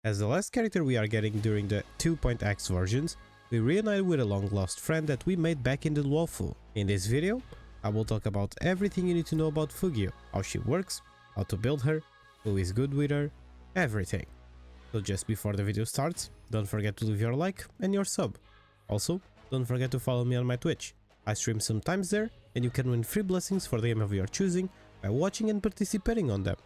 As the last character we are getting during the 2.x versions, we reunite with a long lost friend that we made back in the Luofu. In this video, I will talk about everything you need to know about Fugue, how she works, how to build her, who is good with her, everything. So just before the video starts, don't forget to leave your like and your sub. Also, don't forget to follow me on my Twitch. I stream sometimes there, and you can win free blessings for the game of your choosing by watching and participating on them.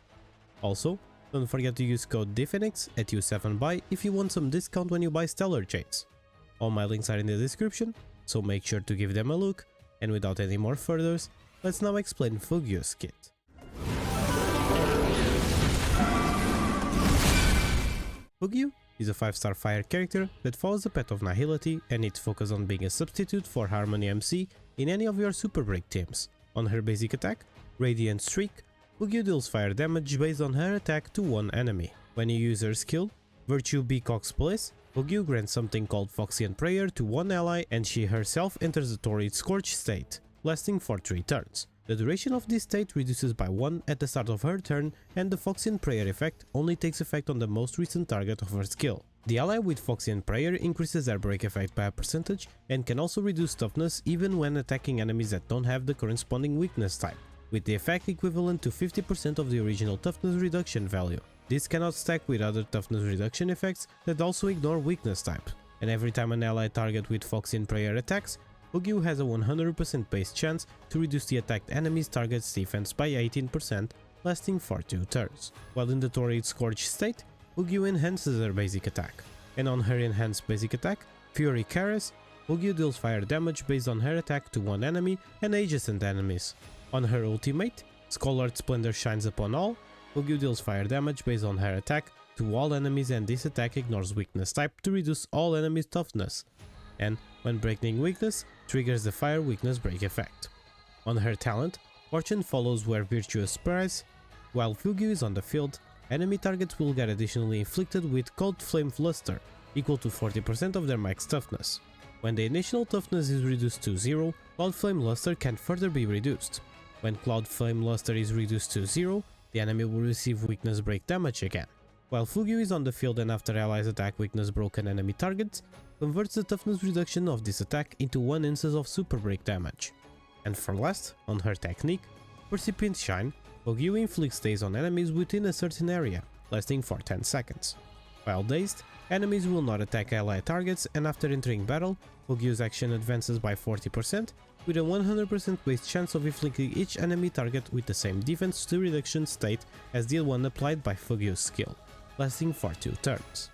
Also, don't forget to use code DFNX at U7Buy if you want some discount when you buy Stellar Chains. All my links are in the description, so make sure to give them a look, and without any more furthers, let's now explain Fugue's kit. Fugue is a 5-star fire character that follows the path of Nihility and its focus on being a substitute for Harmony MC in any of your Super Break teams. On her basic attack, Radiant Streak, Fugue deals fire damage based on her attack to one enemy. When you use her skill, Virtue Beacock's Bliss, Fugue grants something called Phoxian Prayer to one ally and she herself enters the Torrid Scorch state, lasting for 3 turns. The duration of this state reduces by 1 at the start of her turn, and the Phoxian Prayer effect only takes effect on the most recent target of her skill. The ally with Phoxian Prayer increases their break effect by a percentage and can also reduce toughness even when attacking enemies that don't have the corresponding weakness type, with the effect equivalent to 50% of the original toughness reduction value. This cannot stack with other toughness reduction effects that also ignore weakness type, and every time an ally target with Phoxian Prayer attacks, Fugue has a 100% base chance to reduce the attacked enemy's target's defense by 18%, lasting for 2 turns. While in the Torrid Scorch state, Fugue enhances her basic attack, and on her enhanced basic attack, Fury Caress, Fugue deals fire damage based on her attack to one enemy and adjacent enemies. On her ultimate, Scholar's Splendor shines upon all, Fugue deals fire damage based on her attack to all enemies, and this attack ignores weakness type to reduce all enemies' toughness, and when breaking weakness, triggers the fire weakness break effect. On her talent, Fortune follows where Virtuous Prize. While Fugue is on the field, enemy targets will get additionally inflicted with Cold Flame Luster, equal to 40% of their max toughness. When the initial toughness is reduced to 0, Cloud Flame Luster can further be reduced. When Cloud Flame Luster is reduced to 0, the enemy will receive weakness break damage again. While Fugue is on the field and after allies attack weakness broken enemy targets, converts the toughness reduction of this attack into 1 instance of super break damage. And for last, on her technique, Percipient Shine, Fugue inflicts daze on enemies within a certain area, lasting for 10 seconds. While dazed, enemies will not attack ally targets, and after entering battle, Fugue's action advances by 40%, with a 100% base chance of inflicting each enemy target with the same defense to reduction state as the one applied by Fugue's skill, lasting for 2 turns.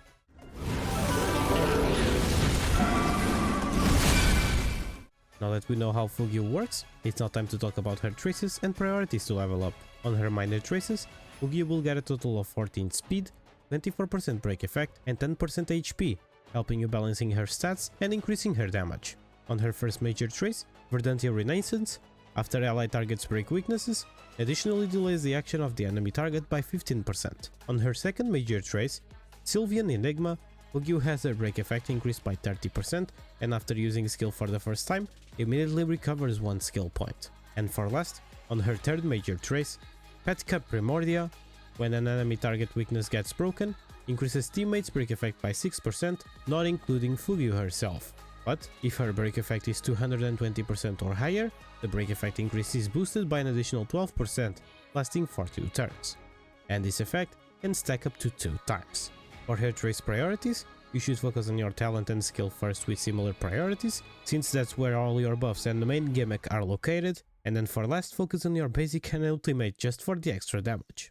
Now that we know how Fugue works, it's now time to talk about her traces and priorities to level up. On her minor traces, Fugue will get a total of 14 speed, 24% break effect and 10% HP, helping you balancing her stats and increasing her damage. On her first major trace, Verdantia Renaissance, after ally targets break weaknesses, additionally delays the action of the enemy target by 15%. On her second major trace, Sylvian Enigma, Fugue has her break effect increased by 30%, and after using skill for the first time, immediately recovers 1 skill point. And for last, on her third major trace, Pet Cup Primordia, when an enemy target weakness gets broken, increases teammates' break effect by 6%, not including Fugue herself. But if her break effect is 220% or higher, the break effect increase is boosted by an additional 12%, lasting for 2 turns. And this effect can stack up to 2 times. For her trace priorities, you should focus on your talent and skill first with similar priorities, since that's where all your buffs and the main gimmick are located, and then for last focus on your basic and ultimate just for the extra damage.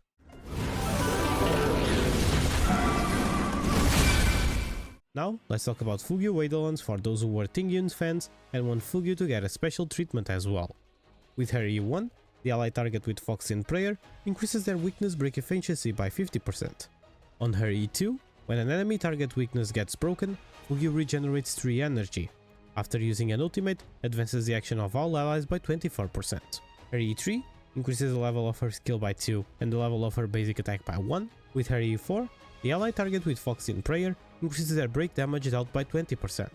Now, let's talk about Fugue Eidolons for those who were Tingyun's fans and want Fugue to get a special treatment as well. With her E1, the ally target with Phoxian Prayer increases their weakness break efficiency by 50%. On her E2, when an enemy target weakness gets broken, Fugue regenerates 3 energy. After using an ultimate, advances the action of all allies by 24%. Her E3 increases the level of her skill by 2 and the level of her basic attack by 1. With her E4, the ally target with Phoxian Prayer increases their break damage dealt by 20%.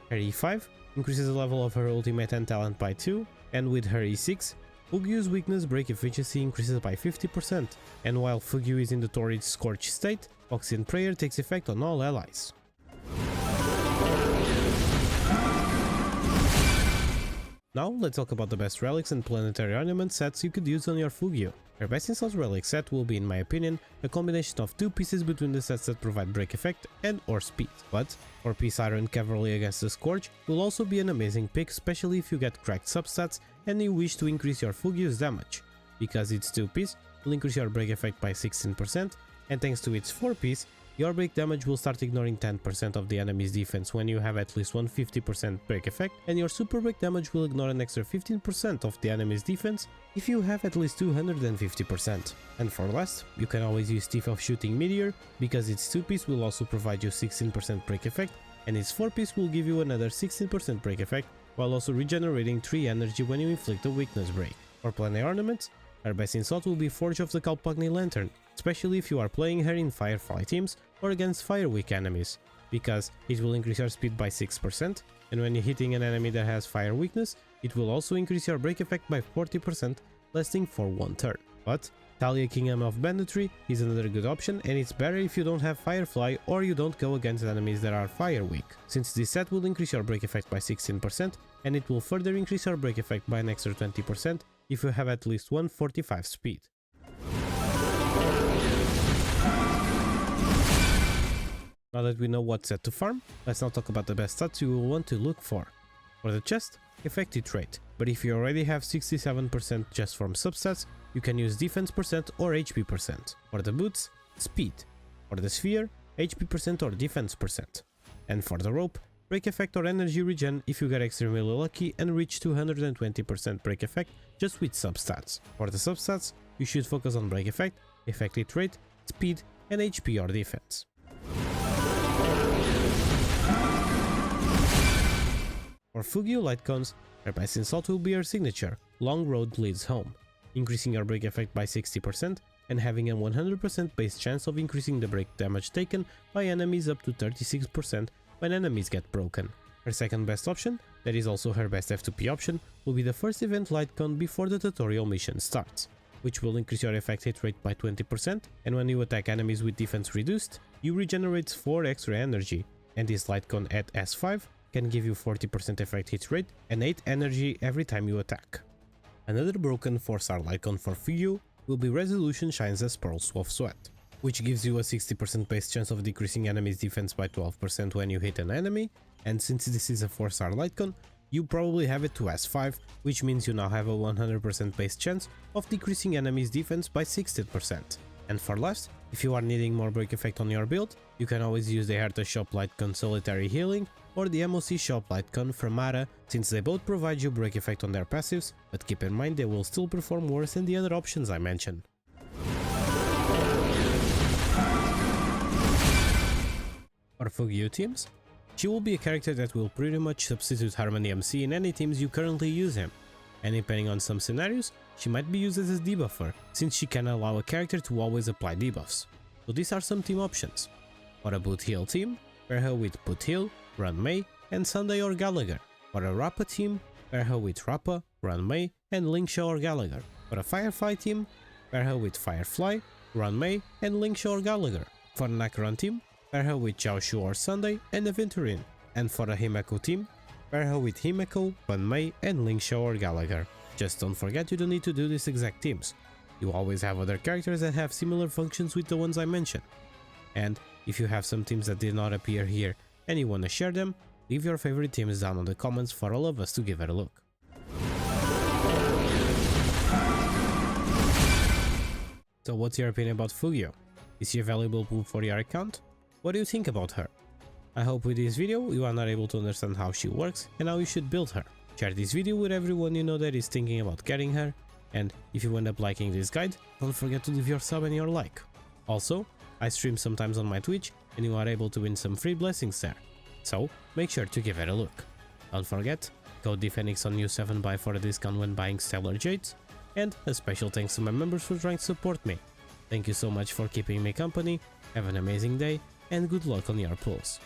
Her E5 increases the level of her ultimate and talent by 2, and with her E6, Fugue's weakness break efficiency increases by 50%, and while Fugue is in the torrid scorch state, Oxygen Prayer takes effect on all allies. Now let's talk about the best relics and planetary ornament sets you could use on your Fugue. Your best installed relic set will be, in my opinion, a combination of two pieces between the sets that provide break effect and or speed. But 4-piece Iron Cavalry against the Scourge will also be an amazing pick, especially if you get cracked substats and you wish to increase your Fugue's damage, because its 2-piece will increase your break effect by 16%, and thanks to its 4-piece, your break damage will start ignoring 10% of the enemy's defense when you have at least 150% break effect, and your super break damage will ignore an extra 15% of the enemy's defense if you have at least 250%. And for last, you can always use Thief of Shooting Meteor, because its 2-piece will also provide you 16% break effect, and its 4-piece will give you another 16% break effect, while also regenerating 3 energy when you inflict a weakness break. For planetary ornaments, her best insult will be Forge of the Kalpagni Lantern, especially if you are playing her in Firefly teams or against fire weak enemies, because it will increase your speed by 6%, and when you're hitting an enemy that has fire weakness, it will also increase your break effect by 40%, lasting for 1 turn. But Thalia Kingdom of Banditry is another good option, and it's better if you don't have Firefly or you don't go against enemies that are fire weak, since this set will increase your break effect by 16%, and it will further increase your break effect by an extra 20% if you have at least 145 speed. Now that we know what set to farm, let's now talk about the best stats you will want to look for. For the chest, effective trait, but if you already have 67% just from substats, you can use defense percent or HP percent. For the boots, speed. For the sphere, HP percent or defense percent. And for the rope, break effect or energy regen if you get extremely lucky and reach 220% break effect just with substats. For the substats, you should focus on break effect, effective trait, speed and HP or defense. For Fugue Lightcones, her best insult will be her signature, Long Road Leads Home, increasing your break effect by 60% and having a 100% base chance of increasing the break damage taken by enemies up to 36% when enemies get broken. Her second best option, that is also her best F2P option, will be the first event Lightcone before the tutorial mission starts, which will increase your effect hit rate by 20%, and when you attack enemies with defense reduced, you regenerate 4 extra energy, and this Lightcone at S5 can give you 40% effect hit rate and 8 energy every time you attack. Another broken 4-star Lightcone for Fugue will be Resolution Shines as Pearls of Sweat, which gives you a 60% base chance of decreasing enemy's defense by 12% when you hit an enemy, and since this is a 4-star Lightcone, you probably have it to S5, which means you now have a 100% base chance of decreasing enemy's defense by 60%. And for last, if you are needing more break effect on your build, you can always use the Herta Shop Lightcone Solitary Healing or the MOC Shop Lightcone from Mara, since they both provide you break effect on their passives, but keep in mind they will still perform worse than the other options I mentioned. For Fugue teams, she will be a character that will pretty much substitute Harmony MC in any teams you currently use him, and depending on some scenarios, she might be used as a debuffer, since she can allow a character to always apply debuffs. So these are some team options. For a Boot Heal team, pair her with Boot Heal, Run May, and Sunday or Gallagher. For a Rappa team, pair her with Rappa, Run May, and Linkshaw or Gallagher. For a Firefly team, pair her with Firefly, Run May, and Linkshaw or Gallagher. For an Acheron team, pair her with Jiaoshu or Sunday and Aventurine. And for a Himeko team, pair her with Himeko, Run May, and Linkshaw or Gallagher. Just don't forget you don't need to do these exact teams. You always have other characters that have similar functions with the ones I mentioned. And if you have some teams that did not appear here and you want to share them, leave your favorite teams down in the comments for all of us to give it a look. So what's your opinion about Fugue? Is she a valuable pool for your account? What do you think about her? I hope with this video you are not able to understand how she works and how you should build her. Share this video with everyone you know that is thinking about getting her, and if you end up liking this guide, don't forget to leave your sub and your like. Also, I stream sometimes on my Twitch and you are able to win some free blessings there, so make sure to give it a look. Don't forget, code DPhoenix on U7buy for a discount when buying Stellar Jades, and a special thanks to my members for trying to support me. Thank you so much for keeping me company, have an amazing day, and good luck on your pulls.